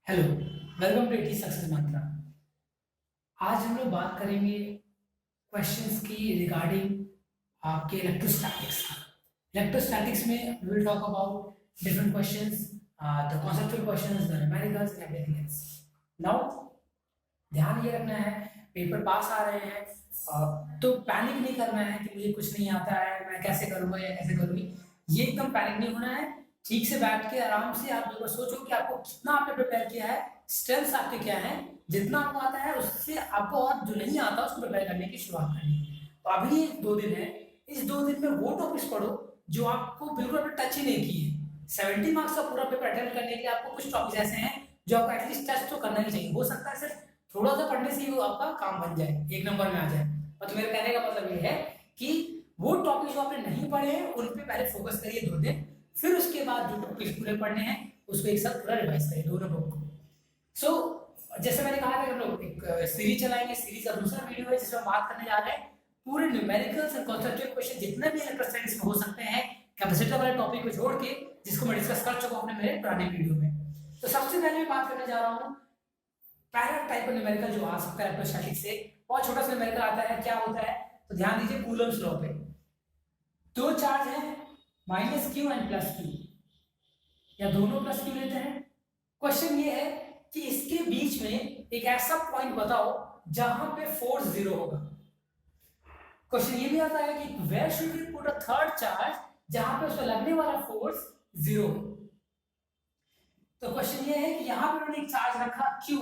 Hello, welcome to AT success mantra. आज हम लोग बात करेंगे क्वेश्चंस की रिगार्डिंग आपके इलेक्ट्रोस्टैटिक्स का। इलेक्ट्रोस्टैटिक्स में we will talk about different questions, the conceptual questions, the numericals and everything else. Now ध्यान ये रखना है, पेपर पास आ रहे हैं तो पैनिक नहीं करना है कि मुझे कुछ नहीं आता है, मैं कैसे करूँगा या कैसे करूँगी। ये एकदम पैनिक नहीं होना है। ठीक से बैठ के आराम से आप बिल्कुल सोचो कि आपको कितना आपने प्रिपेयर किया है, स्ट्रेंथ्स आपके क्या हैं, जितना आपको आता है उससे आपको और जो नहीं आता उसको प्रिपेयर करने की शुरुआत करनी है। तो अभी ये 2 दिन है, इस 2 दिन में वो टॉपिक्स पढ़ो जो आपको बिल्कुल आपने टच ही नहीं किए। 70 मार्क्स का पूरा पेपर अटेम्प्ट करने के लिए आपको कुछ टॉपिक्स ऐसे हैं जो आपको एटलीस्ट टच तो करना ही चाहिए। हो सकता है सिर्फ थोड़ा सा पढ़ने से ही वो आपका काम बन जाए, एक नंबर में आ जाए। और तो मेरे कहने का मतलब ये है कि वो टॉपिक जो आपने नहीं पढ़े हैं उन पे पहले फोकस करिए 2 दिन, फिर उसके बाद जो टॉपिक पूरे पढ़ने हैं उसको एक साथ पूरा रिवाइज करिए दोनों बुक को। सो जैसे मैंने कहा था कि हम लोग एक सीरीज चलाएंगे। सीरीज का दूसरा वीडियो है जिसमें हम बात करने जा रहे हैं पूरे न्यूमेरिकल्स एंड कॉन्सेप्चुअल क्वेश्चन जितने भी इलेक्ट्रोस्टैटिक्स में हो सकते हैं कैपेसिटर वाले टॉपिक को छोड़ के, जिसको मैं डिस्कस कर चुका हूं अपने मेरे पुराने वीडियो में। तो सबसे पहले मैं बात करने जा रहा हूँ पहला टाइप का न्यूमेरिकल जो आ सकता है इलेक्ट्रोस्टैटिक्स से। बहुत छोटा सा न्यूमेरिकल आता है, क्या होता है तो ध्यान दीजिए। कूलम्ब्स लॉ पे दो चार्ज है minus Q and plus Q, या दोनों प्लस क्यू लेते हैं। क्वेश्चन ये है कि इसके बीच में एक ऐसा पॉइंट बताओ जहां पे फोर्स जीरो होगा। क्वेश्चन ये भी आता है कि where should we put a third charge जहां पे उसमें लगने वाला फोर्स जीरो। तो क्वेश्चन ये है कि यहां पे उन्होंने एक चार्ज रखा Q,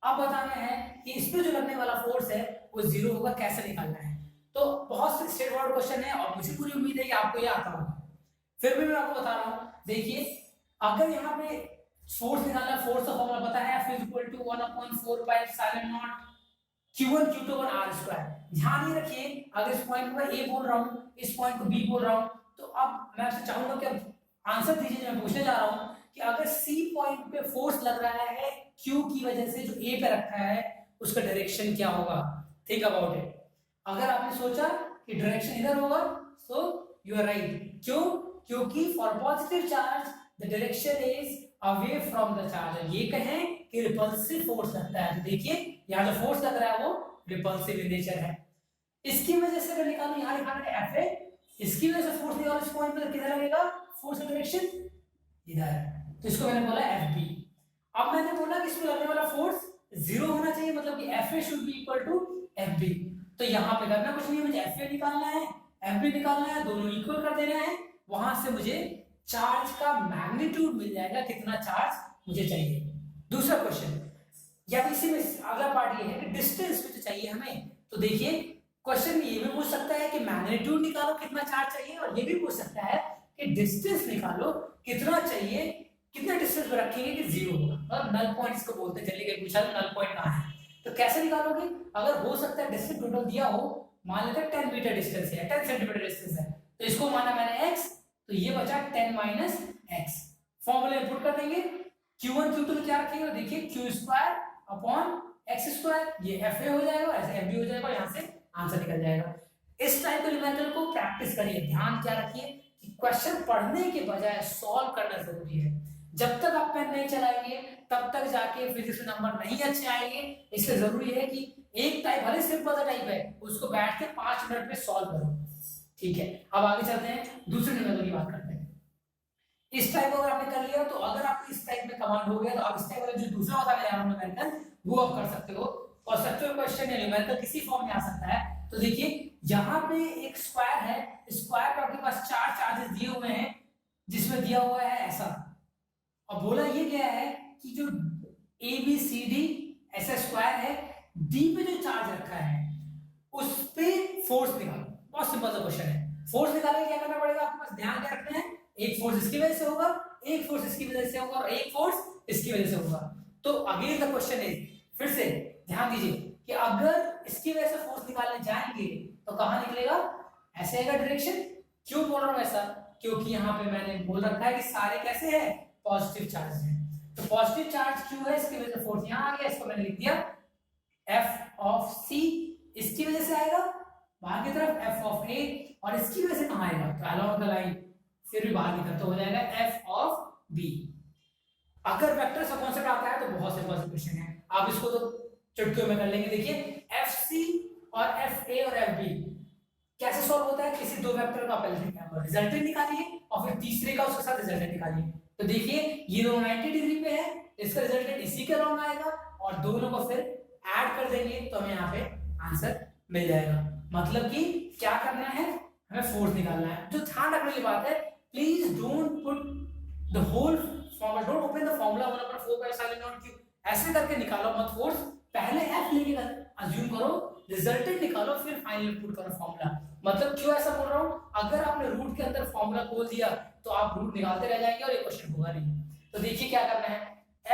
अब बताना है कि इसमें जो लगने वाला फोर्स है वो जीरो होगा, कैसे निकालना है। तो बहुत से स्ट्रेट फॉरवर्ड क्वेश्चन है और मुझे पूरी उम्मीद है कि आपको ये आता होगा, फिर भी मैं आपको बता रहा हूं। देखिए, अगर यहाँ पे फोर्स निकालना, फोर्स का फॉर्मूला पता है, F equal to 1/4 pi epsilon naught Q1 Q2 R square. ध्यान ये रखिए, अगर इस पॉइंट को मैं A बोल रहा हूँ, इस पॉइंट को B बोल रहा हूँ, तो अब मैं आपसे चाहूंगा कि अब आंसर दीजिए। मैं पूछने जा रहा हूँ कि अगर C पॉइंट पे फोर्स लग रहा है Q की वजह से जो A पे रखा है, उसका डायरेक्शन क्या होगा। Think about it. अगर आपने सोचा कि डायरेक्शन इधर होगा, सो यू आर राइट। क्यों? क्योंकि for positive charge the direction is away from the charge. ये कहें कि रिपल्सिव फोर्स लगता है, तो देखिए यहाँ जो फोर्स लग रहा है वो रिपल्सिव इन नेचर है। इसकी वजह से अगर निकालो, यहाँ निकालना है Fa, इसकी वजह से फोर्स निकालो, इस पॉइंट पे किधर लगेगा फोर्स का डायरेक्शन इधर, तो इसको मैंने बोला Fb। अब मैंने बोला कि इसमें लगने वाला फोर्स जीरो होना चाहिए, मतलब कि Fa should be equal to Fb। तो यहाँ पे करना कुछ नहीं है, मुझे Fa निकालना है, Fb निकालना है, दोनों इक्वल कर देना है। वहां से मुझे चार्ज का मैग्नीट्यूड मिल जाएगा, कितना चार्ज मुझे चाहिए। दूसरा क्वेश्चन, या इसी में अगला पार्ट ये है कि डिस्टेंस भी तो चाहिए हमें। तो देखिए, क्वेश्चन में ये भी पूछ सकता है कि मैग्नीट्यूड निकालो कितना चार्ज चाहिए, और ये भी पूछ सकता है कि डिस्टेंस निकालो कितना चाहिए, कितना डिस्टेंस पर रखेंगे कि जीरो होगा। मतलब नल पॉइंट इसको बोलते हैं। चलिए पूछा नल पॉइंट कहाँ है, तो कैसे निकालोगे। अगर हो सकता है डिस्टेंस टोटल दिया हो, मान लेते हैं 10 मीटर डिस्टेंस है, 10 सेंटीमीटर डिस्टेंस है, तो इसको माना मैंने x, तो ये बचा 10 माइनस x। फॉर्मूले पुट कर देंगे। Q1 Q2 में क्या रखेंगे, देखिए Q square upon x square, ये Fa हो जाएगा, ऐसे Fb हो जाएगा, यहाँ से आंसर निकल जाएगा। इस टाइप के न्यूमेरिकल को प्रैक्टिस करिए। ध्यान क्या रखिए कि क्वेश्चन पढ़ने के बजाय सॉल्व करना जरूरी है। जब तक आप पेन नहीं चलाएंगे तब तक जाके फिजिक्स में नंबर नहीं अच्छे आएंगे। इसलिए जरूरी है कि एक टाइप, भले सिंपल सा टाइप है, उसको बैठ के 5 मिनट में सॉल्व करो। ठीक है, अब आगे चलते हैं, दूसरे न्यूमेरिकल की बात करते हैं। इस टाइप अगर आपने कर लिया, तो अगर आपको इस टाइप में कमांड हो गया, तो आप इस टाइप वाला जो दूसरा बताने जा रहा हूं न्यूमेरिकल, वो आप कर सकते हो। और सच्चो क्वेश्चन या न्यूमेरिकल किसी फॉर्म में आ सकता है। तो देखिए, यहाँ पे एक स्क्वायर है, स्क्वायर पे आपके पास 4 चार्जेस दिए हुए हैं, जिसमें दिया हुआ है ऐसा, और बोला ये गया है कि जो ए बी सी डी ऐसा स्क्वायर है, डी पे जो चार्ज रखा है उस पे फोर्स निकालो। बहुत सिंपल सा क्वेश्चन है। फोर्स निकालने के क्या करना पड़ेगा आपके पास, ध्यान क्या रखना है, एक फोर्स इसकी वजह से होगा, एक फोर्स इसकी वजह से होगा, और एक फोर्स इसकी वजह से होगा। तो अगेन द क्वेश्चन इज, फिर से ध्यान दीजिए कि अगर इसकी वजह से फोर्स निकालने जाएंगे तो कहां निकलेगा, ऐसे आएगा डायरेक्शन। क्यों बोल रहा हूं ऐसा, क्योंकि यहां पे मैंने बोल रखा है कि सारे कैसे हैं, पॉजिटिव चार्ज है। तो पॉजिटिव चार्ज क्यू है, इसकी वजह से फोर्स यहां आ गया, इसको मैंने लिख दिया एफ ऑफ सी, इसकी वजह से आएगा बाहर की तरफ एफ ऑफ ए, और इसकी वजह से कहां आएगा, तो अलोंग द लाइन फिर भी बाहर की तरफ, तो हो जाएगा एफ ऑफ बी। अगर वेक्टर से कॉन्सेप्ट आता है तो बहुत सिंपल सा क्वेश्चन है, आप इसको तो चुटकियों में कर लेंगे। देखिए एफ सी और एफ ए और एफ बी कैसे सॉल्व होता है, किसी दो वेक्टर का पहले रिजल्टेंट निकालिए और फिर तीसरे का उसके साथ रिजल्टेंट निकालिए। तो देखिए ये दोनों 90 डिग्री पे है, इसका रिजल्टेंट इसी के अराउंड आएगा और दोनों को फिर ऐड कर देंगे तो हमें यहाँ पे आंसर मिल जाएगा। मतलब कि क्या करना है, हमें फोर्स निकालना है। जो ध्यान रखने की बात है, please don't put the whole formula, don't open the formula 1/4 ऐसे करके निकालो मत फोर्स, पहले एफ लेके अज्यूम करो, रिजल्टेंट निकालो, फिर फाइनल पुट करो फॉर्मूला। मतलब क्यों ऐसा बोल रहा हूं, अगर आपने रूट के अंदर फॉर्मूला खोल दिया तो आप रूट निकालते रह जाएंगे और ये क्वेश्चन होगा नहीं। तो देखिए क्या करना है,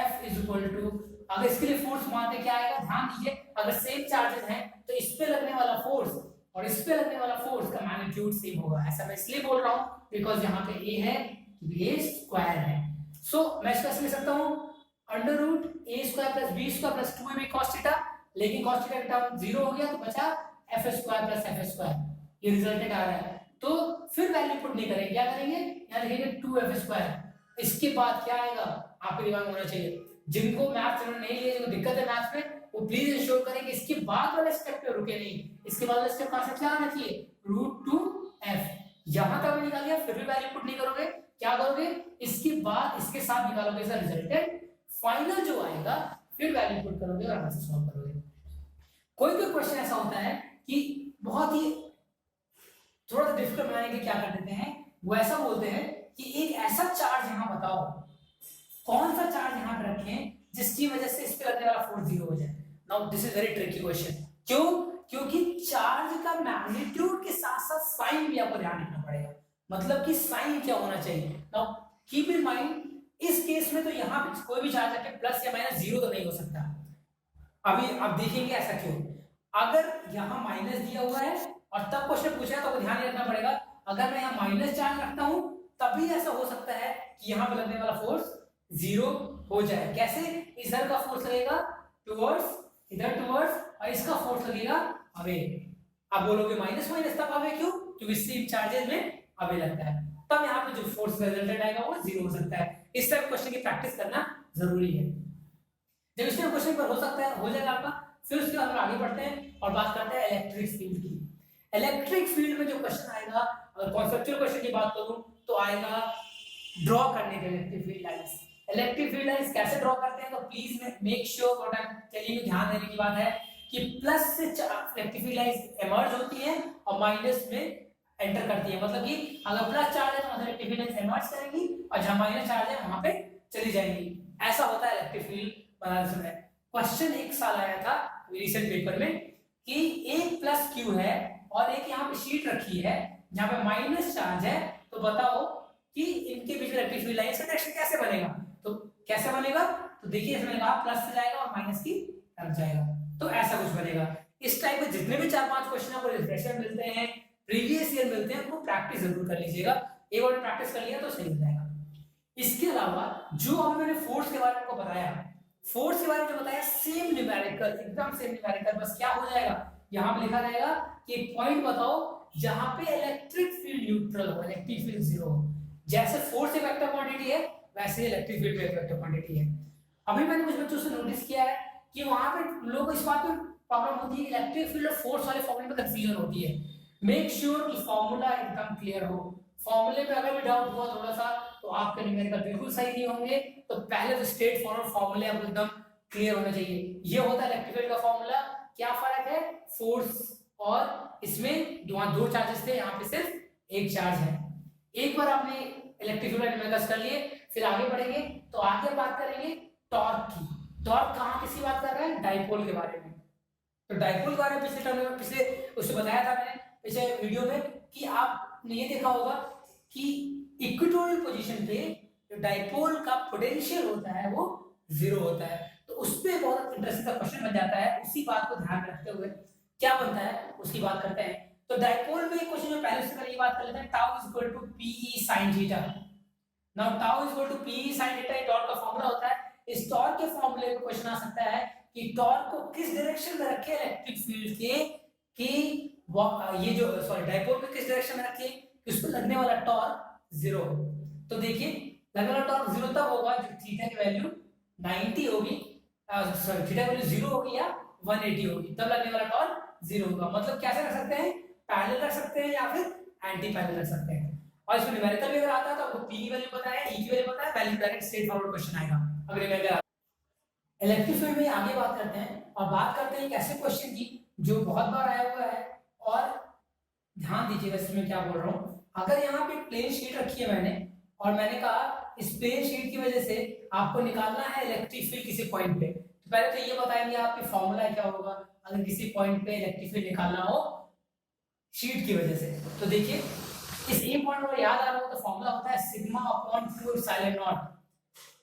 F इज इक्वल टू, अगर इसके लिए फोर्स मानते क्या आएगा, ध्यान दीजिए, अगर सेम चार्जेस हैं तो इस पे लगने वाला फोर्स और इस पे लगने वाला फोर्स का मैग्नीट्यूड सेम होगा। ऐसा मैं इसलिए बोल रहा हूं बिकॉज यहाँ पे A है, ये स्क्वायर है। सो मैं इसको ऐसे लिख सकता हूं under root a square plus b square plus 2ab cos theta, लेकिन cos थीटा का टर्म 0 हो गया तो बचा f square plus f square, ये रिजल्टेंट आ रहा है। तो फिर वैल्यू पुट नहीं करेंगे, क्या करेंगे, यहां लिखेंगे 2f स्क्वायर। इसके बाद क्या आएगा, आपके दिमाग में होना चाहिए, जिनको मैथ्स उन्होंने नहीं लिए, जिनको दिक्कत है मैथ्स में, वो प्लीज इंश्योर करें कि इसके बाद वाले स्टेप पे रुके नहीं। इसके बाद वाले स्टेप कहां से क्या आना चाहिए, √2f। यहां तक निकाल लिया, फिर भी वैल्यू पुट नहीं करोगे, क्या करोगे, इसके बाद इसके साथ निकालोगे इसका रिजल्टेंट, फाइनल जो आएगा फिर वैल्यू पुट करोगे और आंसर सॉल्व करोगे। कोई भी क्वेश्चन ऐसा होता है कि बहुत ही थोड़ा सा डिफिकल्ट बनाने के क्या कर देते हैं, वो ऐसा बोलते हैं कि एक ऐसा चार्ज यहां बताओ, कौन सा चार्ज यहां पे रखें जिसकी वजह से इस पे लगने वाला फोर्स 0 हो जाए। Now this is very tricky question, क्यों, क्योंकि चार्ज का मैग्नीट्यूड के साथ साथ साइन भी आपको ध्यान रखना पड़ेगा। मतलब कि साइन क्या होना चाहिए, नाउ कीप इन माइंड, इस केस में तो यहाँ पे कोई भी चार्ज रखे प्लस या माइनस 0 तो नहीं हो सकता। अभी आप देखेंगे ऐसा क्यों, अगर यहाँ माइनस दिया हुआ है और तब क्वेश्चन पूछा है तो आपको ध्यान रखना पड़ेगा, अगर मैं यहाँ माइनस चार्ज रखता हूँ तभी ऐसा हो सकता है कि यहाँ पे लगने वाला फोर्स 0 हो जाए। कैसे, इधर का फोर्स लगेगा टुवर्ड्स, इधर टुवर्ड्स, और इसका फोर्स लगेगा अवे। आप बोलोगे माइनस माइनस तब अवे क्यों, क्योंकि सेम चार्जेस में अवे लगता है, तब यहाँ पे जो फोर्स रिजल्टेंट आएगा वो 0 हो सकता है। इस टाइप क्वेश्चन की प्रैक्टिस करना जरूरी है। जब इस टाइप क्वेश्चन पर हो सकता है, हो जाएगा आपका, फिर उसके बाद हम आगे बढ़ते हैं और बात करते हैं इलेक्ट्रिक फील्ड की। इलेक्ट्रिक फील्ड में जो क्वेश्चन आएगा, अगर कॉन्सेप्चुअल क्वेश्चन की बात करूं तो आएगा ड्रॉ करने के electric field lines. Electric field lines कैसे ड्रॉ करते हैं, तो please make sure what I am telling you, ध्यान देने की बात है कि प्लस से इलेक्ट्रिक फील्ड लाइंस इमर्ज होती है और माइनस में एंटर करती है। मतलब कि अगर प्लस चार्ज है तो मतलब इलेक्ट्रिक फील्ड लाइंस इमर्ज करेंगी और जहां माइनस चार्ज है वहां पे चली जाएंगी। ऐसा होता है इलेक्ट्रिक फील्ड बनाने समय। क्वेश्चन एक साल आया था रिसेंट पेपर में कि एक प्लस क्यू है और एक यहाँ पे शीट रखी है जहां पे माइनस चार्ज है, तो बताओ कि इनके बीच में इलेक्ट्रिक फील्ड लाइंस का डायरेक्शन कैसे बनेगा। तो कैसे बनेगा, तो देखिए इसमें लगा प्लस से जाएगा और माइनस की तरफ जाएगा, तो ऐसा कुछ बनेगा। इस टाइप के जितने भी 4-5 क्वेश्चन आपको रिफ्रेशर मिलते हैं, प्रीवियस ईयर मिलते हैं, उनको प्रैक्टिस जरूर कर लीजिएगा। एक बार प्रैक्टिस कर लिया तो सही हो जाएगा। इसके अलावा जो अब मैंने फोर्स के बारे में आपको बताया, फोर्स के बारे में जो बताया सेम न्यूमेरिकल, एकदम सेम न्यूमेरिकल, बस क्या हो जाएगा, यहाँ पे लिखा रहेगा कि एक पॉइंट बताओ जहां पे इलेक्ट्रिक फील्ड न्यूट्रल हो, इलेक्ट्रिक फील्ड 0 हो। जैसे फोर्स एक वेक्टर क्वांटिटी है वैसे इलेक्ट्रिक फील्ड एक वेक्टर क्वांटिटी है। अभी मैंने कुछ बच्चों से नोटिस किया है कि वहां पे लोगों को इस बात में प्रॉब्लम होती है कि इलेक्ट्रिक फील्ड और फोर्स वाले फॉर्मूले में कंफ्यूजन होती है। मेक श्योर कि फॉर्मूला एकदम क्लियर हो। फॉर्मूले में अगर भी डाउट हुआ थोड़ा सा तो आपके न्यूमेरिकल बिल्कुल सही नहीं होंगे। तो पहले तो स्ट्रेट फॉरवर्ड फॉर्मूले आपको एकदम क्लियर होने चाहिए। ये होता है इलेक्ट्रिक फील्ड का फॉर्मूला। क्या फर्क है, फोर्स और इसमें दो चार्जेस थे, यहाँ पे सिर्फ एक चार्ज है। एक बार आपने इलेक्ट्रिक फील्ड न्यूमेरिकल्स कर लिए, फिर आगे बढ़ेंगे तो आगे बात करेंगे टॉर्क की। टॉर्क कहाँ किसी बात कर रहे हैं, डाइपोल के बारे में। तो डाइपोल के बारे में पिछले उससे बताया था मैंने पिछले वीडियो में कि आपने ये देखा होगा कि इक्वेटोरियल पोजीशन पे जो डाइपोल का पोटेंशियल होता है वो 0 होता है। तो उस पे बहुत इंटरेस्टिंग सा क्वेश्चन बन जाता है। उसी बात को ध्यान में रखते हुए क्या बनता है उसकी बात करते हैं। तो डाइपोल में क्वेश्चन में पहले से ये बात कर लेते हैं, tau is equal to p E sin theta. Now tau is equal to p E sin theta, ये टॉर्क का फार्मूला होता है। इस टॉर्क के फार्मूले में क्वेश्चन आ सकता है कि टॉर्क को किस डायरेक्शन में रखे इलेक्ट्रिक फील्ड के कि ये जो सॉरी डाइपोल को किस डायरेक्शन में रखे कि उस पर लगने वाला टॉर्क 0 हो। तो देखिए लगने वाला टॉर्क 0 तब होगा जब थीटा की वैल्यू 90 होगी, सॉरी थीटा की वैल्यू 0 होगी या 180 होगी, तब लगने वाला टॉर्क 0 होगा। मतलब कैसे रख सकते हैं, पैरेलल रख सकते हैं या फिर एंटी पैरेलल रख सकते हैं। और इसमें न्यूमेरिकल भी अगर आता है तो आपको पी की वैल्यू पता है, ई की वैल्यू पता है, value direct straight forward question आएगा अगर न्यूमेरिकल। इलेक्ट्रिक फील्ड में आगे बात करते हैं और बात करते हैं एक ऐसे क्वेश्चन की जो बहुत बार आया हुआ है। और ध्यान दीजिएगा इसमें क्या बोल रहा हूँ। अगर यहाँ पे प्लेन शीट रखी है मैंने और मैंने कहा इस प्लेन शीट की वजह से आपको निकालना है इलेक्ट्रिक फील्ड किसी पॉइंट पे, तो पहले तो ये बताएंगे आपके फॉर्मूला क्या होगा अगर किसी पॉइंट पे इलेक्ट्रिक फील्ड निकालना हो शीट की वजह से। तो देखिए इस ए पॉइंट पर याद आ रहा हो तो फॉर्मूला होता है sigma upon 2 epsilon not.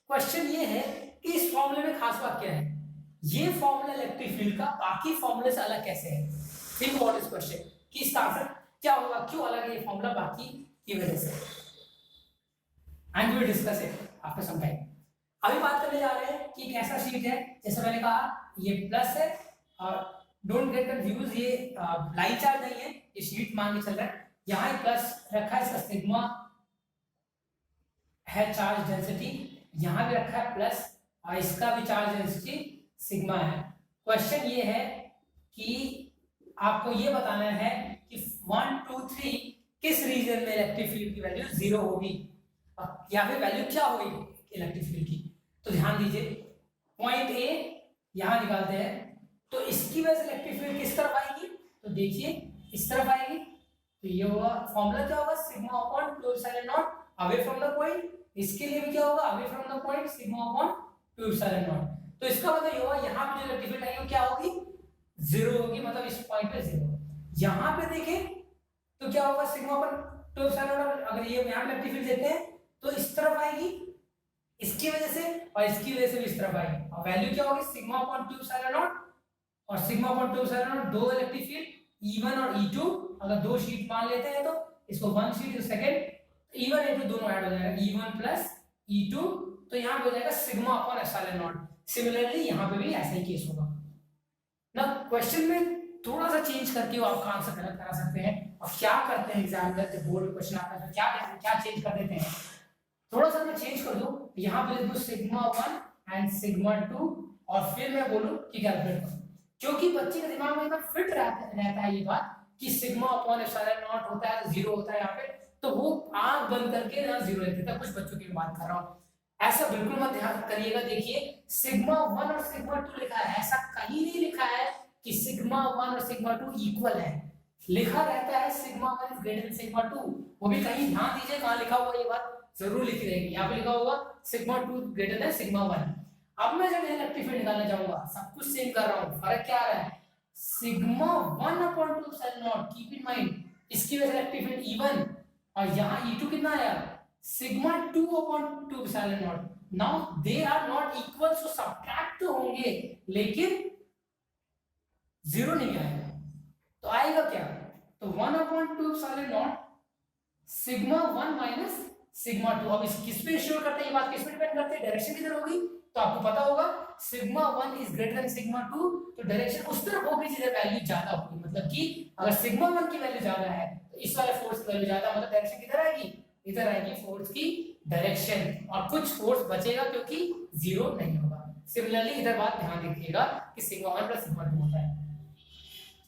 Question ये है कि इस फॉर्मूले में खास बात क्या है, ये फॉर्मूला इलेक्ट्रिक फील्ड का बाकी फॉर्मूले से अलग कैसे है। थिंक अबाउट दिस क्वेश्चन कि इसका आंसर क्या होगा, क्यों अलग है ये फॉर्मूला बाकी की वजह से। And we will discuss it after some time. अभी बात करने जा रहे हैं कि एक ऐसा शीट है जैसे मैंने कहा ये प्लस है और डोंट गेट कंफ्यूज, ये लाइन चार्ज नहीं है, ये शीट मान के चल रहा है। यहाँ एक प्लस रखा है, इसका सिग्मा है चार्ज डेंसिटी, यहाँ भी रखा है प्लस और इसका भी चार्ज डेंसिटी सिग्मा है। क्वेश्चन ये है कि आपको ये बताना है कि 1 2 3 किस रीजन में इलेक्ट्रिक फील्ड की वैल्यू 0 होगी या फिर वैल्यू क्या होगी इलेक्ट्रिक फील्ड की। तो ध्यान दीजिए पॉइंट ए यहां निकालते हैं, तो इसकी वजह से इलेक्ट्रिक फील्ड किस तरफ आएगी, तो देखिए इस तरफ आएगी। तो ये होगा फॉर्मूला क्या होगा sigma upon 2 epsilon not away from the point. इसके लिए भी क्या होगा away from the point sigma upon 2 epsilon not. तो इसका मतलब ये होगा यहाँ पे जो इलेक्ट्रिक फील्ड आएगी वो क्या होगी 0 होगी, मतलब इस पॉइंट पे 0। यहाँ पे देखें तो क्या होगा सिग्मा अपॉन 2 एप्सिलॉन नॉट, अगर ये यहाँ पे इलेक्ट्रिक फील्ड देते हैं तो इस तरफ आएगी इसकी वजह से और इसकी वजह से भी इस तरफ आएगी और वैल्यू क्या होगी सिग्मा अपॉन 2 एप्सिलॉन नॉट और सिग्मा अपॉन 2 एप्सिलॉन नॉट दो इलेक्ट्रिक फील्ड E1 और E2 अगर दो शीट मान लेते हैं तो इसको one sheet second E1 E2 दोनों ऐड हो जाएगा E1 प्लस E2, तो यहाँ पे हो जाएगा sigma upon epsilon not. Similarly यहाँ पे भी ऐसा ही केस होगा ना। क्वेश्चन में थोड़ा सा चेंज करके आपका आंसर गलत करा सकते हैं। और क्या करते हैं एग्जामिनर जब बोर्ड में क्वेश्चन आता है तो क्या क्या चेंज कर देते हैं, थोड़ा सा मैं चेंज कर दूं, यहाँ पे लिख दूं सिग्मा 1 एंड सिग्मा 2 और फिर मैं बोलूं कि कैलकुलेट करो, क्योंकि बच्चे के दिमाग में एकदम फिट रहता है ये बात कि सिग्मा अपॉन एप्सिलॉन नॉट होता है तो 0 होता है यहाँ पे, तो वो आंख बंद करके ना 0 लिख देता है। कुछ बच्चों की बात कर रहा हूँ, ऐसा बिल्कुल मत ध्यान करिएगा। देखिए सिग्मा 1 और सिग्मा 2 लिखा है, ऐसा कहीं नहीं लिखा है कि सिग्मा 1 और सिग्मा 2 इक्वल है। लिखा रहता है sigma 1 is greater than sigma 2, वो भी कहीं ध्यान दीजिए कहाँ लिखा हुआ ये बात जरूर लिखी रहेगी। यहाँ पे लिखा होगा सिग्मा 2 ग्रेटर देन सिग्मा 1। अब मैं जब इलेक्ट्रिक फील्ड निकालना चाहूंगा सब कुछ सेम कर रहा हूँ, फर्क क्या आ रहा है sigma 1 upon 2 epsilon not, keep in mind इसकी वजह से इलेक्ट्रिक फील्ड E1 और यहाँ E2 कितना आया sigma 2 upon 2 epsilon naught. Now they are not equal, so subtract तो होंगे लेकिन 0 नहीं आएगा, तो आएगा क्या, तो 1 upon 2 epsilon not sigma 1 minus sigma 2। अब इस किस पे इंश्योर करते हैं, ये बात किस पे डिपेंड करते हैं, डायरेक्शन किधर होगी, तो आपको पता होगा sigma 1 is greater than sigma 2, तो डायरेक्शन उस तरफ होगी जिधर वैल्यू ज्यादा होगी। मतलब कि अगर सिग्मा 1 की वैल्यू ज्यादा है तो इस वाले फोर्स की वैल्यू ज्यादा, मतलब डायरेक्शन किधर आएगी, इधर आएगी फोर्स की डायरेक्शन, और कुछ फोर्स बचेगा क्योंकि 0 नहीं होगा। सिमिलरली इधर बात ध्यान रखिएगा कि सिग्मा 1 प्लस सिग्मा 2 होता है।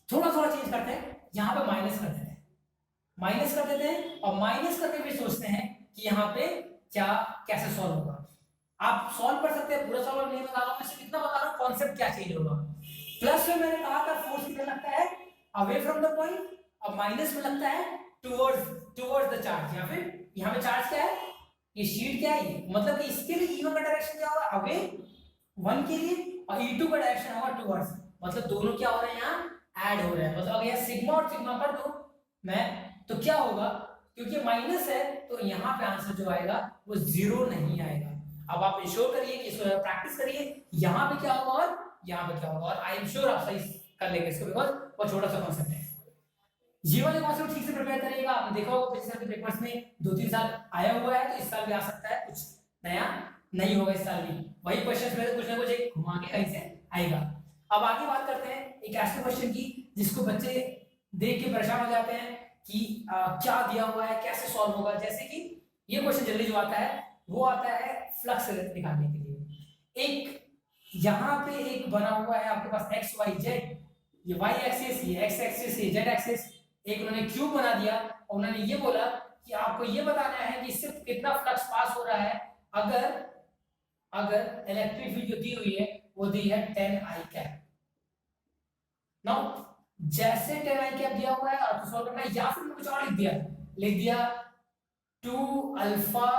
थोड़ा थोड़ा चेंज करते हैं, यहाँ पे माइनस कर देते हैं, माइनस कर देते हैं और माइनस करके भी सोचते हैं कि यहाँ पे क्या कैसे सॉल्व होगा। आप सॉल्व कर सकते हैं, पूरा सॉल्व नहीं बता रहा हूं, मैं सिर्फ इतना बता रहा हूं कॉन्सेप्ट क्या चेंज होगा। प्लस में मैंने कहा था फोर्स कितना लगता है अवे फ्रॉम द पॉइंट, अब माइनस में लगता है टुवर्ड्स द चार्ज, या फिर यहाँ पे चार्ज क्या है ये शीट क्या है ये, मतलब कि इसके लिए E1 का डायरेक्शन क्या होगा अवे 1 के लिए और E2 का डायरेक्शन होगा टुवर्ड्स, मतलब दोनों क्या हो रहे हैं यहाँ ऐड हो रहे हैं। मतलब अगर यहाँ सिग्मा और सिग्मा कर दो मैं तो क्या होगा, क्योंकि माइनस है तो यहाँ पे आंसर जो आएगा वो 0 नहीं आएगा। अब आप इंश्योर करिए कि इसको प्रैक्टिस करिए, यहाँ पे क्या होगा और यहाँ पे क्या होगा, और आई एम श्योर आप सही कर लेंगे इसको, बिकॉज वो छोटा सा कॉन्सेप्ट है। ये वाले कॉन्सेप्ट ठीक से प्रिपेयर करिएगा। आपने देखा होगा पिछले साल के पेपर्स में 2-3 साल आया हुआ है, तो इस साल भी आ सकता है, कुछ नया नहीं होगा इस साल भी, वही क्वेश्चन में कुछ ना कुछ एक घुमा के कहीं से आएगा। अब आगे बात करते हैं एक ऐसे क्वेश्चन की जिसको बच्चे देख के परेशान हो जाते हैं कि क्या दिया हुआ है कैसे सॉल्व होगा। जैसे कि ये क्वेश्चन जल्दी जो आता है, वो आता है फ्लक्स निकालने के लिए। एक यहाँ पे एक बना हुआ है आपके पास एक्स वाई जेड, ये वाई एक्सिस, ये एक्स एक्सिस, ये जेड एक्सिस, एक उन्होंने क्यूब बना दिया और उन्होंने ये बोला कि आपको ये बताना है कि इससे कितना फ्लक्स पास हो रहा है अगर अगर इलेक्ट्रिक फील्ड जो दी हुई है वो दी है 10 आई कैप। नाउ जैसे 10 आई कैप दिया हुआ है आपको सॉल्व करना है, या फिर कुछ और लिख दिया 2 अल्फा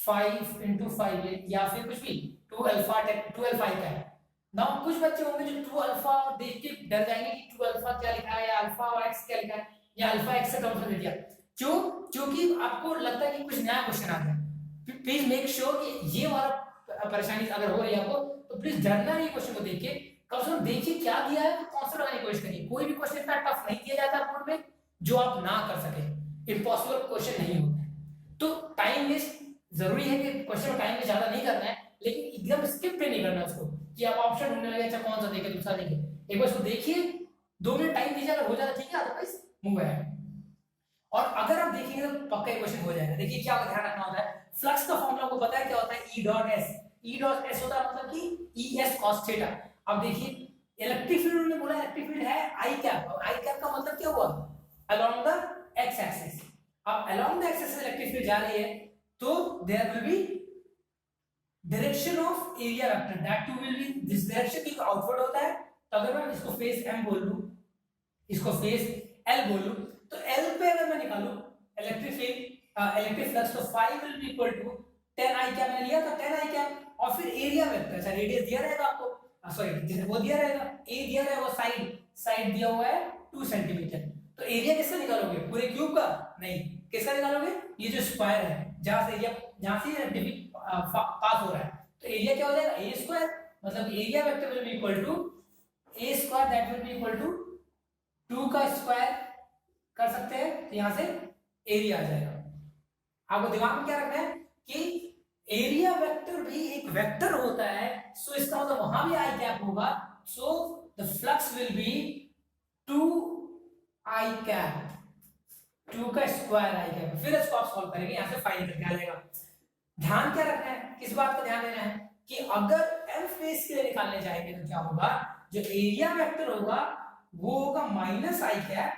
5 into 5 या फिर कुछ भी 2 अल्फा आई कैप। नाउ कुछ बच्चे होंगे जो 2 अल्फा देख के डर जाएंगे कि 2 अल्फा क्या लिखा है या अल्फा और एक्स क्या लिखा है या अल्फा एक्स से टर्म्स में दे दिया, क्योंकि आपको लगता है कि कुछ नया क्वेश्चन आ गया। प्लीज मेक श्योर कि ये वाला परेशानी अगर हो रही है आपको तो प्लीज डरना नहीं क्वेश्चन को देख के, कम से कम देखिए क्या दिया है तो कॉन्सेप्ट लगाने की कोशिश करिए। कोई भी क्वेश्चन इतना टफ नहीं दिया जाता बोर्ड में जो आप ना कर सके, इम्पॉसिबल क्वेश्चन नहीं होता है। तो टाइम वेस्ट जरूरी है कि क्वेश्चन में टाइम वेस्ट ज्यादा नहीं करना है, लेकिन एकदम स्किप पे नहीं करना उसको कि आप ऑप्शन ढूंढने लगे अच्छा कौन सा देखे दूसरा देखे। एक बार उसको देखिए, 2 मिनट टाइम दीजिए, अगर हो जाता ठीक है, अदरवाइज मूव है। और अगर आप देखेंगे तो पक्का क्वेश्चन हो जाएगा। देखिए क्या ध्यान रखना होता है, फ्लक्स का फॉर्मूला आपको पता है क्या होता है, E dot S. E dot S होता है मतलब कि ई एस कॉस थीटा। अब देखिए इलेक्ट्रिक फील्ड ने बोला इलेक्ट्रिक फील्ड है आई कैप, और आई कैप का मतलब क्या हुआ, अलोंग द एक्स एक्सिस। अब along the x axis electric field जा रही है तो there will be direction of area vector, that too will be this direction की आउटवर्ड होता है। तो अगर मैं इसको फेस m बोल लूं, इसको फेस l बोल लूं, तो l पे अगर मैं निकालूं इलेक्ट्रिक फील्ड इलेक्ट्रिक फ्लक्स तो phi will be equal to 10 i cap मैंने लिया था 10 i कैप, और फिर एरिया वेक्टर, अच्छा रेडियस दिया रहेगा आपको, सॉरी वो दिया रहेगा a दिया रहेगा, वो साइड दिया हुआ है 2 सेंटीमीटर। तो एरिया किसका निकालोगे, पूरे क्यूब का नहीं, किसका निकालोगे, ये जो स्क्वायर है जहां से एरिया जहां से पास हो रहा है, तो एरिया क्या हो जाएगा a स्क्वायर, मतलब area vector will be equal to a square, that will be equal to 2 का स्क्वायर कर सकते हैं, तो यहां से एरिया आ जाएगा। आपको दिमाग में क्या रखना है कि एरिया वेक्टर भी एक वेक्टर होता है, सो इसका मतलब वहां भी आई कैप होगा, so the flux will be 2 I cap, 2 का स्क्वायर आई कैप। फिर इसको आप सॉल्व करेंगे, यहां से फाइंड करके आ जाएगा। ध्यान क्या रखना है, किस बात का ध्यान देना है कि अगर m फेस के लिए निकालने जाएंगे तो क्या होगा, जो एरिया वेक्टर होगा वो होगा माइनस आई कैप,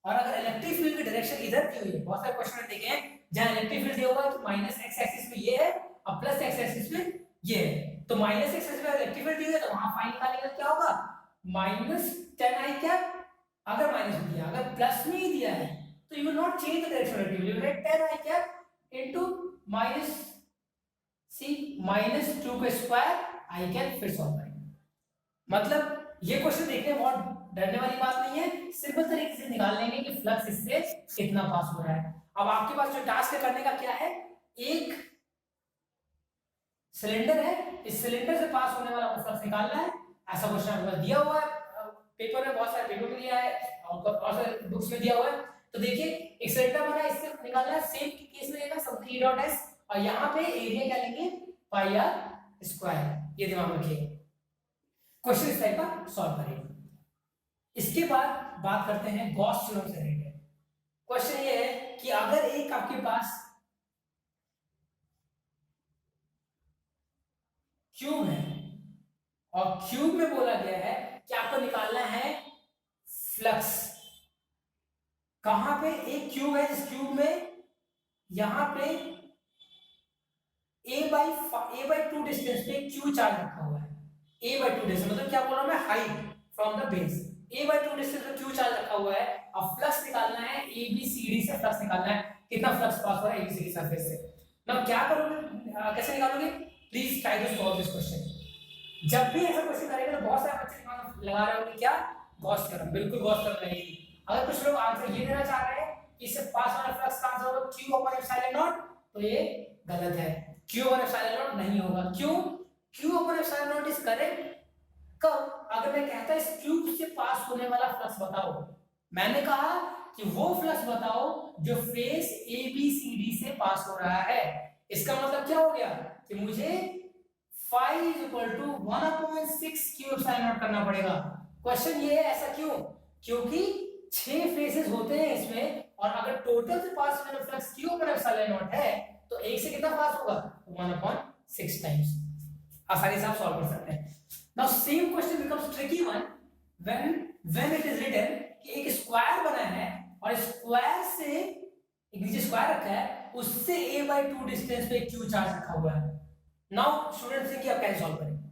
और अगर इलेक्ट्रिक फील्ड की डायरेक्शन इधर की हुई है, बहुत सारे क्वेश्चन देखे हैं जहां इलेक्ट्रिक फील्ड दिया हुआ है तो माइनस एक्स एक्सिस पे ये है और प्लस एक्स एक्सिस पे ये है, तो माइनस एक्स एक्सिस पे इलेक्ट्रिक फील्ड दी हुई है तो वहां फाइंड निकालेंगे तो क्या होगा माइनस 10 आई कैप। अगर माइनस में दिया, अगर प्लस में ही दिया है तो you will not change the direction of you will write 10 i cap into minus c minus 2 का स्क्वायर आई कैप, फिर सॉल्व करेंगे। मतलब ये क्वेश्चन देखने में बहुत डरने वाली बात नहीं है, सिंपल तरीके से निकाल लेंगे कि फ्लक्स इससे कितना पास हो रहा है। अब आपके पास जो टास्क करने का क्या है, एक सिलेंडर है, इस सिलेंडर से पास होने वाला फ्लक्स निकालना है। ऐसा क्वेश्चन आपके पास दिया हुआ है पेपर में, बहुत सारे पेपर में दिया है और सारे बुक्स में दिया हुआ है। तो देखिए एक सिलेंडर बना, इससे निकालना है, सेम केस में लेना समथिंग ई डॉट एस, और यहाँ पे एरिया क्या लेंगे पाई आर स्क्वायर, ये दिमाग में रखिए। क्वेश्चन इस टाइप का सॉल्व करेंगे। इसके बाद बात करते हैं गॉस थ्योरम से रिलेटेड। क्वेश्चन ये है कि अगर एक आपके पास क्यूब है और क्यूब में बोला गया है कि आपको निकालना है फ्लक्स, कहां पे एक क्यूब है जिस क्यूब में यहां पे a by 2 डिस्टेंस पे क्यू चार्ज रखा हुआ है, a by 2 डिस्टेंस मतलब क्या बोल रहा हूं मैं, height from the base, a by 2 distance पे क्यू चार्ज रखा हुआ है। अब फ्लक्स निकालना है ABCD से, फ्लक्स निकालना है कितना फ्लक्स पास हो रहा है ABCD सरफेस से। मैं क्या करोगे, कैसे निकालोगे, please try to solve this question. जब भी ऐसा क्वेश्चन करेंगे तो बहुत सारे बच्चे दिमाग लगा रहे होंगे क्या, गॉस थ्योरम, बिल्कुल गॉस थ्योरम लगेगी। अगर कुछ लोग आंसर ये देना चाह रहे हैं कि इससे पास वाला फ्लक्स का आंसर होगा q अपॉन एप्सिलॉन नॉट, तो ये गलत है, q अपॉन एप्सिलॉन नॉट नहीं होगा। क्यों, q upon epsilon not is correct कब, अगर मैं कहता इस क्यूब से पास होने वाला फ्लक्स बताओ, मैंने कहा कि वो फ्लक्स बताओ जो फेस ABCD से पास हो रहा है। इसका मतलब क्या हो गया कि मुझे phi is equal to 1/6 q epsilon not करना पड़ेगा। क्वेश्चन ये है ऐसा क्यों, क्योंकि 6 फेसेस होते हैं इसमें और अगर टोटल से पास होने वाला फ्लक्स q पर एप्सिलॉन नॉट है तो 1 से कितना पास होगा 1/6 टाइम्स। आसानी से आप सॉल्व कर सकते हैं। Now same question becomes tricky one when it is written कि एक स्क्वायर बना है और स्क्वायर से एक नीचे स्क्वायर रखा है उससे a/2 डिस्टेंस पे q चार्ज रखा हुआ है। नाउ स्टूडेंट्स देखिए आप कैसे सॉल्व करेंगे।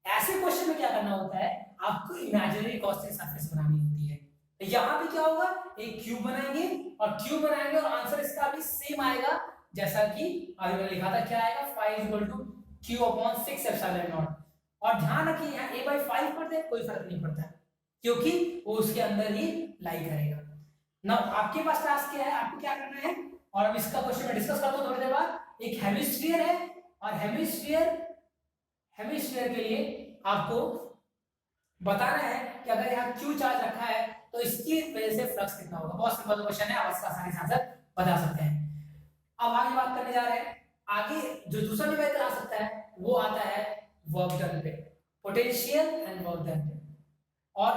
ऐसे क्वेश्चन में क्या करना होता है आपको इमेजिनरी कांस्टेंट सरफेस बनानी होती है। यहाँ पे क्या होगा एक क्यूब बनाएंगे और आंसर इसका भी सेम आएगा जैसा कि आगे मैंने लिखा था। क्या आएगा 5 q/6 एप्सिलॉन नॉट। और ध्यान रखिए यहाँ a/5 पढ़ते हैं कोई फर्क नहीं पड़ता क्योंकि वो उसके अंदर ही लाई करेगा। ना आपके पास टास्क क्या है आपको क्या करना है और अब इसका क्वेश्चन मैं डिस्कस करता हूं थोड़ी देर बाद। एक हेमिस्फीयर है और हेमिस्फीयर के लिए आपको बताना है कि अगर यहाँ q चार्ज रखा है तो इसकी वजह से फ्लक्स कितना होगा। बहुत सिंपल क्वेश्चन है, आप इसका आसानी से आंसर बता सकते हैं। अब आगे बात करने जा रहे हैं। आगे जो दूसरा डिवाइड आ सकता है वो आता है वर्क डन पे, पोटेंशियल एंड वर्क डन पे। और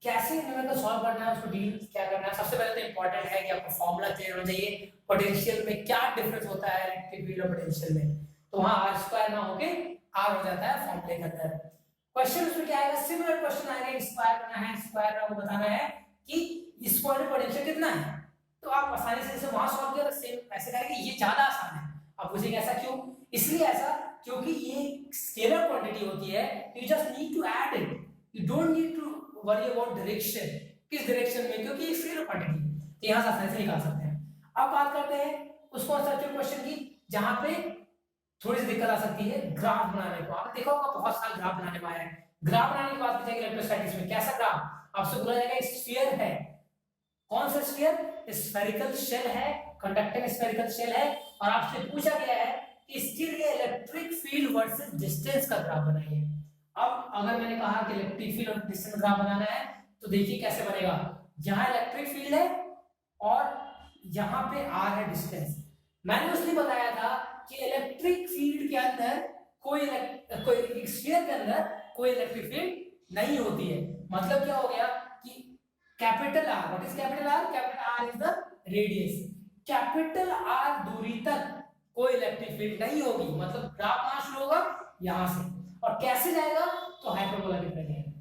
कैसे न्यूमेरिकल सॉल्व करना है उसको डील क्या करना है। सबसे पहले तो इंपॉर्टेंट है कि आपको फॉर्मूला क्लियर होना चाहिए पोटेंशियल में क्या डिफरेंस होता है इलेक्ट्रिक फील्ड और पोटेंशियल में। तो वहां r² ना होके r हो जाता है फॉर्मूले के अंदर। क्वेश्चन उसमें क्या आएगा सिमिलर क्वेश्चन आएगा। स्क्वायर करना है, स्क्वायर का आपको बताना है कि इस पॉइंट पे पोटेंशियल कितना है। तो आप आसानी से इसे वहां सॉल्व किया तो सेम ऐसे करेंगे। ये ज्यादा आसान है। आप पूछेंगे ऐसा क्यों? इसलिए ऐसा क्योंकि ये स्केलर क्वांटिटी होती है। You just need to add it, you don't need to worry about direction, किस डायरेक्शन में, क्योंकि ये स्केलर क्वांटिटी है। तो यहां से आसानी से निकाल सकते हैं। अब बात करते हैं उस कॉन्सेप्चुअल क्वेश्चन की जहां पे थोड़ी सी दिक्कत आ सकती है ग्राफ बनाने को। आपने देखा होगा बहुत सारा ग्राफ बनाने वाला है। ग्राफ बनाने की बात की जाएगी इलेक्ट्रोस्टैटिक्स में। कैसा ग्राफ? आपसे बोला जाएगा स्फीयर है। कौन सा स्फीयर? स्फेरिकल शेल है, कंडक्टिंग स्फेरिकल शेल है। और आपसे पूछा गया है कि इसके लिए इलेक्ट्रिक फील्ड वर्सेस डिस्टेंस का ग्राफ बनाइए। अब अगर मैंने कहा कि इलेक्ट्रिक फील्ड और डिस्टेंस का ग्राफ बनाना है तो देखिए कैसे बनेगा। यहां इलेक्ट्रिक फील्ड है और यहां पे r है डिस्टेंस। मैंने उसने बताया था कि इलेक्ट्रिक फील्ड के अंदर कोई स्फीयर के अंदर कोई इलेक्ट्रिक फील्ड नहीं होती है। मतलब क्या हो गया कि capital R, what is capital R? Capital R is the radius. Capital R दूरी तक कोई इलेक्ट्रिक फील्ड नहीं होगी। मतलब ग्राफ कहां शुरू होगा? यहां से। और कैसे जाएगा? तो हाइपरबोला की तरह जाएगा।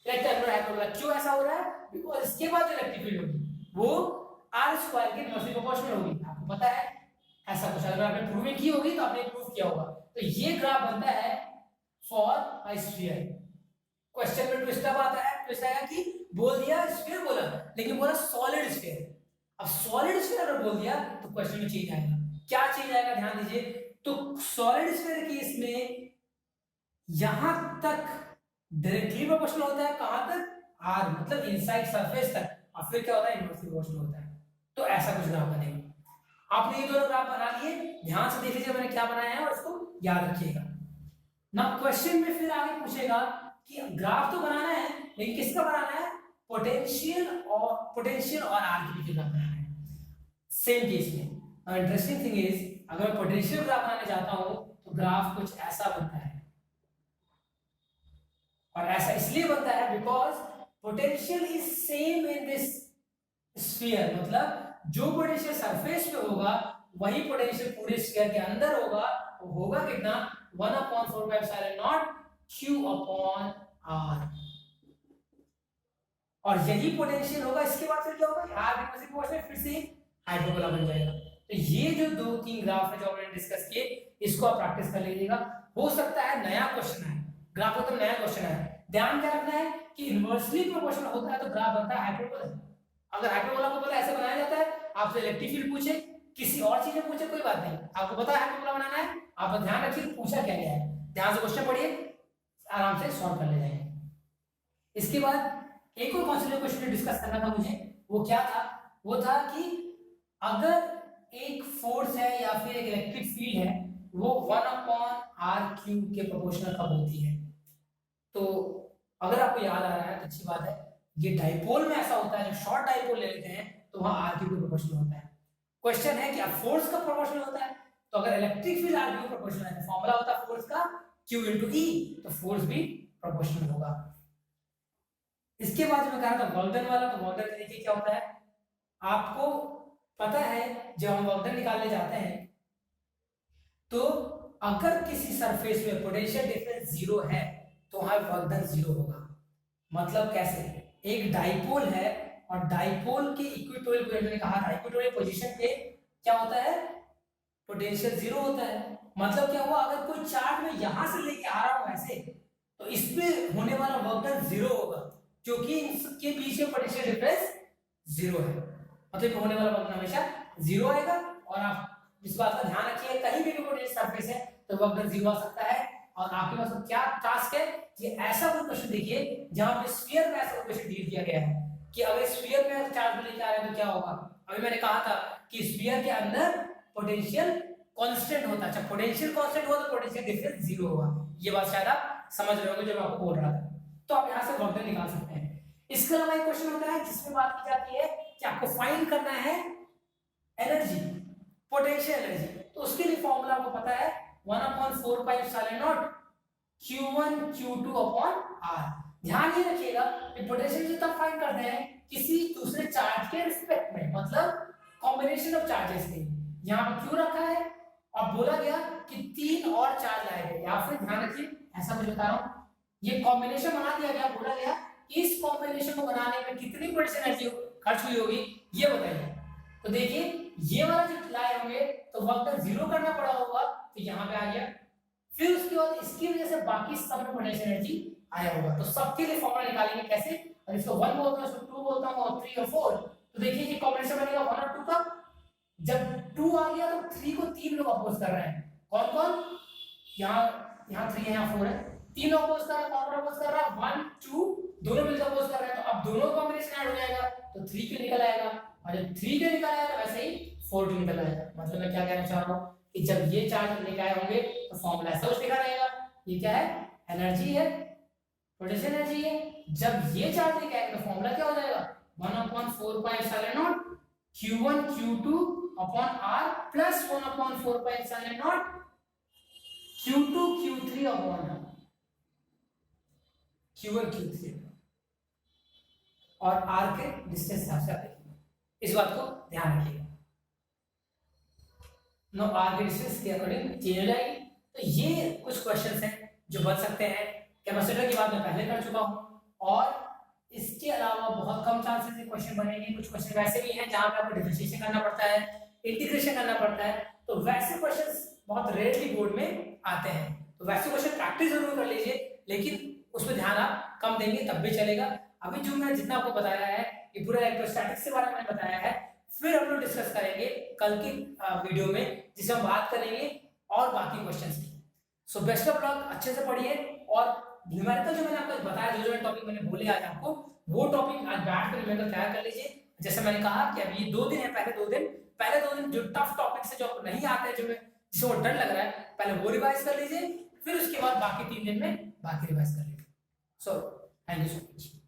Rectangular hyperbola. क्यों ऐसा हो रहा है? बिकॉज़ इसके बाद जो इलेक्ट्रिक फील्ड होगी वो r² के इनवर्सली प्रोपोर्शनल होगी। आपको पता है ऐसा कुछ अगर आपने प्रूविंग की होगी तो आपने प्रूव किया होगा। तो ये ग्राफ बनता है फॉर अ स्फीयर। क्वेश्चन में ट्विस्ट अप आता है, ट्विस्ट आएगा कि बोल दिया स्फीयर बोला लेकिन बोला सॉलिड स्फीयर। अब सॉलिड स्फीयर अगर बोल दिया तो क्वेश्चन में चेंज आएगा। क्या चेंज आएगा ध्यान दीजिए। तो सॉलिड स्फीयर के इसमें यहां तक डायरेक्टली प्रोपोर्शनल होता है। कहां तक? r, मतलब इनसाइड सरफेस तक। और फिर क्या होता है? इनवर्सली प्रोपोर्शनल होता है। तो ऐसा कुछ ग्राफ बनेगा। आपने ये दोनों ग्राफ बना लिए, ध्यान से देख लीजिए मैंने क्या बनाया है और इसको याद रखिएगा ना। क्वेश्चन में फिर आगे पूछेगा कि ग्राफ तो बनाना है लेकिन किसका बनाना है? पोटेंशियल और r के बीच ग्राफ बनाना है। सेम केस में इंटरेस्टिंग थिंग इज अगर मैं पोटेंशियल ग्राफ बनाने जाता हूं तो ग्राफ कुछ ऐसा बनता है। और ऐसा इसलिए बनता है because potential is same in this sphere. मतलब जो पोटेंशियल सरफेस पे होगा वही पोटेंशियल पूरे स्फीयर के अंदर होगा। वो होगा कितना? 1/4πε0 q/r। और यही पोटेंशियल होगा। इसके बाद फिर क्या होगा? r इनवर्सली प्रोपोर्शनल फिर से हाइपरबोला बन जाएगा। तो ये जो 2-3 ग्राफ है जो हमने डिस्कस किए इसको आप प्रैक्टिस कर लीजिएगा। हो सकता है नया क्वेश्चन है, ग्राफ का तो नया क्वेश्चन है। ध्यान क्या रखना है कि इनवर्सली प्रोपोर्शनल होता है तो ग्राफ बनता है हाइपरबोला। अगर हाइपरबोला को पता ऐसे बनाया जाता है, आपसे इलेक्ट्रिक फील्ड पूछे, किसी और चीज पूछे, कोई बात नहीं, आपको पता है हाइपरबोला बनाना है, आप ध्यान रखिए पूछा क्या गया है। ध्यान से क्वेश्चन पढ़िए, आराम से सॉल्व कर ले जाएंगे। इसके बाद एक और कॉन्सेप्ट क्वेश्चन डिस्कस करना था मुझे। वो क्या था? वो था कि अगर एक फोर्स है या फिर एक इलेक्ट्रिक फील्ड है वो 1/r³ के प्रोपोर्शनल कब होती है। तो अगर आपको याद आ रहा है तो अच्छी बात है। ये डाइपोल में ऐसा होता है, जब शॉर्ट डाइपोल ले लेते हैं तो वहां r³ के प्रोपोर्शनल होता है। क्वेश्चन है कि अब फोर्स का प्रोपोर्शनल होता है तो अगर इलेक्ट्रिक फील्ड r³ प्रोपोर्शनल है तो फॉर्मूला होता है फोर्स का q × e, तो फोर्स भी प्रोपोर्शनल होगा। इसके बाद जो मैं कहा था वर्क डन वाला, तो वर्क डन देखिए क्या होता है। आपको पता है जब हम वर्क डन निकालने जाते हैं तो अगर किसी सरफेस में पोटेंशियल डिफरेंस जीरो है तो वहां वर्क डन जीरो होगा। मतलब कैसे? एक डाइपोल है और डाइपोल के इक्वेटोरियल पोजीशन में कहा था, इक्वेटोरियल पोजीशन पे क्या होता है? पोटेंशियल जीरो होता है। मतलब क्या हुआ? अगर कोई चार्ज में यहां से लेके आ रहा हूं ऐसे, तो इसमें होने वाला वर्क डन जीरो होगा क्योंकि इनके बीच में पोटेंशियल डिफरेंस जीरो है। मतलब होने वाला वर्क डन हमेशा जीरो आएगा। और आप इस बात का ध्यान रखिए, कहीं भी पोटेंशियल सरफेस है तो वर्क डन जीरो आ सकता है। और आपके पास क्या टास्क है कि ऐसा कोई क्वेश्चन देखिए जहां पे स्फीयर में ऐसा क्वेश्चन डील किया गया है कि अगर स्फीयर में चार्ज लेके आ रहे हैं तो क्या होगा। अभी मैंने कहा था कि स्फीयर के अंदर पोटेंशियल कांस्टेंट होता है। अच्छा, पोटेंशियल कांस्टेंट हो तो पोटेंशियल डिफरेंस जीरो होगा। ये बात शायद आप समझ रहे होंगे जो मैं आपको बोल रहा था। तो आप यहां से वर्क डन निकाल सकते हैं। इसके अलावा एक क्वेश्चन होता है जिसमें बात की जाती है कि आपको फाइंड करना है एनर्जी, पोटेंशियल एनर्जी। तो उसके लिए फॉर्मूला आपको पता है 1/4 pi epsilon naught Q1 Q2 upon R। ध्यान ये रखिएगा कि पोटेंशियल एनर्जी तब फाइंड करते हैं किसी दूसरे चार्ज के रिस्पेक्ट में, मतलब कॉम्बिनेशन ऑफ चार्जेस के। यहाँ पे क्यों रखा है और बोला गया कि 3 और चार्ज लाएंगे, या फिर ध्यान रखिए ऐसा कुछ बता रहा हूं, ये कॉम्बिनेशन बना दिया गया, बोला गया इस कॉम्बिनेशन को बनाने में कितनी पोटेंशियल एनर्जी खर्च हुई होगी ये बताइए। तो देखिए ये वाला जो लाए होंगे तो वर्क डन जीरो करना पड़ा होगा, तो यहाँ पे आ गया। फिर उसके बाद इसकी वजह से बाकी सब में पोटेंशियल एनर्जी आया होगा। तो सबके लिए फॉर्मूला निकालेंगे कैसे, और इसको 1 बोलता हूं, इसको 2 बोलता हूं और 3 और 4। तो देखिए ये कॉम्बिनेशन बनेगा 1 और 2 का। जब 2 आ गया तो 3 को 3 लोग अपोज कर रहे हैं। कौन कौन? यहाँ 3 है, यहाँ 4 है। 3 लोग अपोज कर रहे हैं। कौन अपोज कर रहा है? 1 2 दोनों मिलकर अपोज कर रहे हैं। तो अब दोनों कॉम्बिनेशन ऐड हो जाएगा तो 3 क्यों निकल आएगा, और जब 3 क्यों निकल आएगा वैसे ही 4 क्यों निकल आएगा। मतलब मैं क्या कहना चाह रहा हूँ कि जब ये चार्ज लेके आए होंगे तो फॉर्मूला ऐसा कुछ लिखा रहेगा। ये क्या है? एनर्जी है, पोटेंशियल एनर्जी है। जब ये चार्ज लेके आएगा तो फॉर्मूला क्या हो जाएगा? 1/4 pi epsilon naught Q1 Q2 upon R plus 1/4 pi epsilon not Q2 Q3 upon Q1 Q3 और R के डिस्टेंस हिसाब से रखिए। इस बात को ध्यान रखिएगा। नो R के डिस्टेंस के अकॉर्डिंग चेंज हो जाएगी। तो ये कुछ क्वेश्चंस हैं जो बन सकते हैं। कैपेसिटर की बात मैं पहले कर चुका हूं, और इसके अलावा बहुत कम चांसेस से क्वेश्चन बनेंगे। कुछ क्वेश्चन वैसे भी हैं जहां पे आपको डिफरेंशिएशन करना पड़ता है, इंटीग्रेशन करना पड़ता है। तो वैसे क्वेश्चंस बहुत रेयरली बोर्ड में आते हैं। तो वैसे क्वेश्चन प्रैक्टिस जरूर कर लीजिए, लेकिन उसमें ध्यान आप कम देंगे तब भी चलेगा। अभी जो मैं जितना आपको बताया है ये पूरा इलेक्ट्रोस्टैटिक्स के बारे में बताया है। फिर हम लोग डिस्कस करेंगे कल की वीडियो में, जिसमें हम बात करेंगे और बाकी क्वेश्चंस की। सो बेस्ट ऑफ लक, अच्छे से पढ़िए। और न्यूमेरिकल जो मैंने आपको बताया, जो टॉपिक मैंने बोले आज आपको, वो टॉपिक आज बैठ कर न्यूमेरिकल तैयार कर लीजिए। जैसे मैंने कहा कि अभी 2 दिन है, पहले दो दिन जो टफ टॉपिक से जो नहीं आते हैं, जो जिसको डर लग रहा है, पहले वो रिवाइज कर लीजिए। फिर उसके बाद बाकी 3 दिन में बाकी रिवाइज कर लीजिए। So thank you so much.